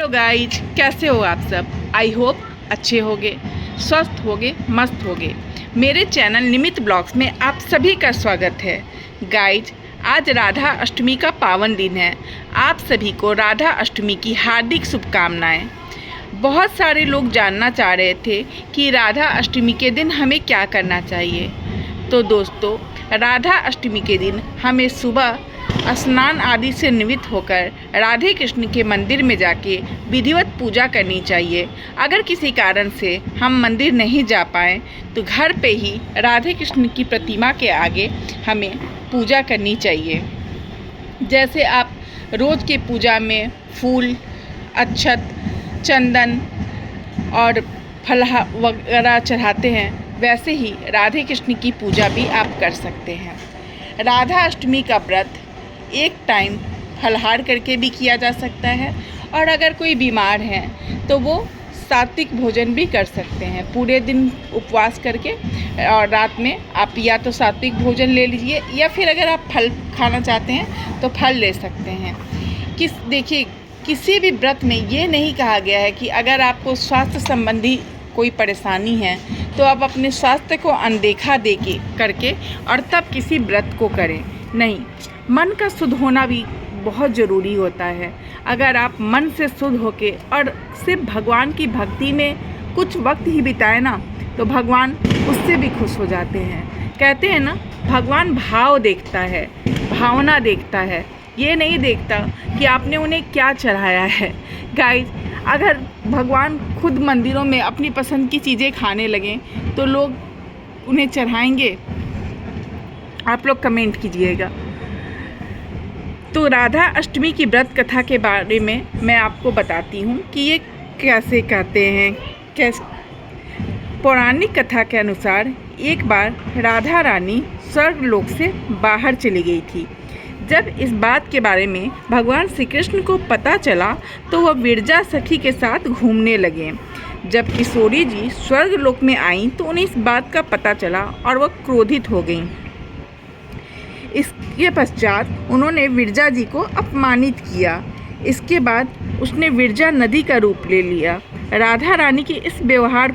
Hello guys, कैसे हो आप सब। आई होप अच्छे होगे, स्वस्थ होगे, मस्त होगे। मेरे चैनल निमित ब्लॉग्स में आप सभी का स्वागत है। गाइज, आज राधा अष्टमी का पावन दिन है। आप सभी को राधा अष्टमी की हार्दिक शुभकामनाएं। बहुत सारे लोग जानना चाह रहे थे कि राधा अष्टमी के दिन हमें क्या करना चाहिए। तो दोस्तों, राधा अष्टमी के दिन हमें सुबह स्नान आदि से निवृत्त होकर राधे कृष्ण के मंदिर में जाके विधिवत पूजा करनी चाहिए। अगर किसी कारण से हम मंदिर नहीं जा पाएँ तो घर पे ही राधे कृष्ण की प्रतिमा के आगे हमें पूजा करनी चाहिए। जैसे आप रोज़ के पूजा में फूल, अक्षत, चंदन और फल वगैरह चढ़ाते हैं, वैसे ही राधे कृष्ण की पूजा भी आप कर सकते हैं। राधा अष्टमी का व्रत एक टाइम फलाहार करके भी किया जा सकता है, और अगर कोई बीमार है तो वो सात्विक भोजन भी कर सकते हैं। पूरे दिन उपवास करके और रात में आप या तो सात्विक भोजन ले लीजिए, या फिर अगर आप फल खाना चाहते हैं तो फल ले सकते हैं। देखिए, किसी भी व्रत में ये नहीं कहा गया है कि अगर आपको स्वास्थ्य संबंधी कोई परेशानी है तो आप अपने स्वास्थ्य को अनदेखा करके और तब किसी व्रत को करें। नहीं, मन का शुद्ध होना भी बहुत ज़रूरी होता है। अगर आप मन से शुद्ध होके और सिर्फ भगवान की भक्ति में कुछ वक्त ही बिताए ना, तो भगवान उससे भी खुश हो जाते हैं। कहते हैं ना, भगवान भाव देखता है, भावना देखता है, ये नहीं देखता कि आपने उन्हें क्या चढ़ाया है। गाइस, अगर भगवान खुद मंदिरों में अपनी पसंद की चीज़ें खाने लगें तो लोग उन्हें चढ़ाएंगे? आप लोग कमेंट कीजिएगा। तो राधा अष्टमी की व्रत कथा के बारे में मैं आपको बताती हूँ कि ये कैसे कहते हैं। पौराणिक कथा के अनुसार एक बार राधा रानी स्वर्ग लोक से बाहर चली गई थी। जब इस बात के बारे में भगवान श्री कृष्ण को पता चला तो वह विरजा सखी के साथ घूमने लगे। जब किशोरी जी स्वर्ग लोक में आईं तो उन्हें इस बात का पता चला और वह क्रोधित हो गईं। इसके पश्चात उन्होंने विरजा जी को अपमानित किया। इसके बाद उसने विरजा नदी का रूप ले लिया। राधा रानी के इस व्यवहार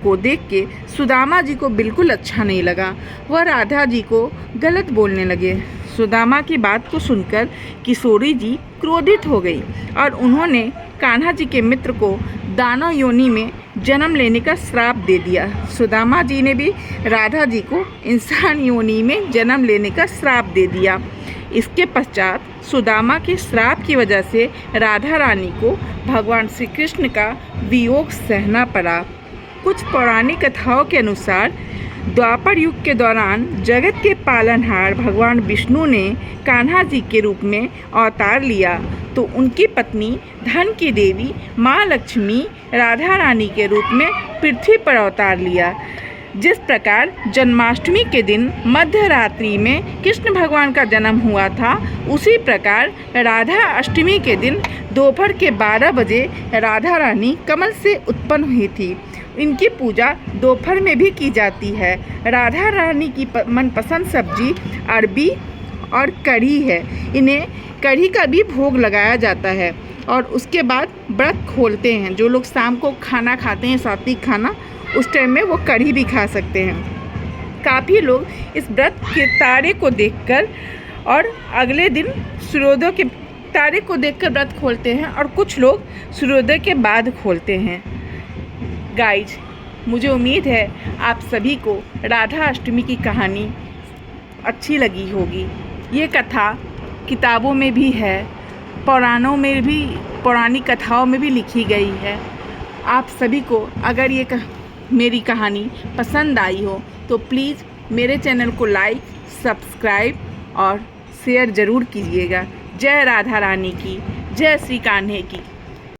को देख के सुदामा जी को बिल्कुल अच्छा नहीं लगा। वह राधा जी को गलत बोलने लगे। सुदामा की बात को सुनकर किशोरी जी क्रोधित हो गई और उन्होंने कान्हा जी के मित्र को दानव योनि में जन्म लेने का श्राप दे दिया। सुदामा जी ने भी राधा जी को इंसान योनि में जन्म लेने का श्राप दे दिया। इसके पश्चात सुदामा के श्राप की वजह से राधा रानी को भगवान श्री कृष्ण का वियोग सहना पड़ा। कुछ पौराणिक कथाओं के अनुसार द्वापर युग के दौरान जगत के पालनहार भगवान विष्णु ने कान्हा जी के रूप में अवतार लिया तो उनकी पत्नी धन की देवी माँ लक्ष्मी राधा रानी के रूप में पृथ्वी पर अवतार लिया। जिस प्रकार जन्माष्टमी के दिन मध्य रात्रि में कृष्ण भगवान का जन्म हुआ था, उसी प्रकार राधा अष्टमी के दिन दोपहर के 12 बजे राधा रानी कमल से उत्पन्न हुई थी। इनकी पूजा दोपहर में भी की जाती है। राधा रानी की मनपसंद सब्जी अरबी और कढ़ी है। इन्हें कढ़ी का भी भोग लगाया जाता है और उसके बाद व्रत खोलते हैं। जो लोग शाम को खाना खाते हैं, सात्विक खाना, उस टाइम में वो कढ़ी भी खा सकते हैं। काफ़ी लोग इस व्रत के तारे को देखकर और अगले दिन सूर्योदय के तारे को देखकर व्रत खोलते हैं, और कुछ लोग सूर्योदय के बाद खोलते हैं। गाइज, मुझे उम्मीद है आप सभी को राधा अष्टमी की कहानी अच्छी लगी होगी। ये कथा किताबों में भी है, पुराणों में भी, पौराणिक कथाओं में भी लिखी गई है। आप सभी को अगर ये मेरी कहानी पसंद आई हो तो प्लीज़ मेरे चैनल को लाइक, सब्सक्राइब और शेयर ज़रूर कीजिएगा। जय राधा रानी की, जय श्री कान्हे की।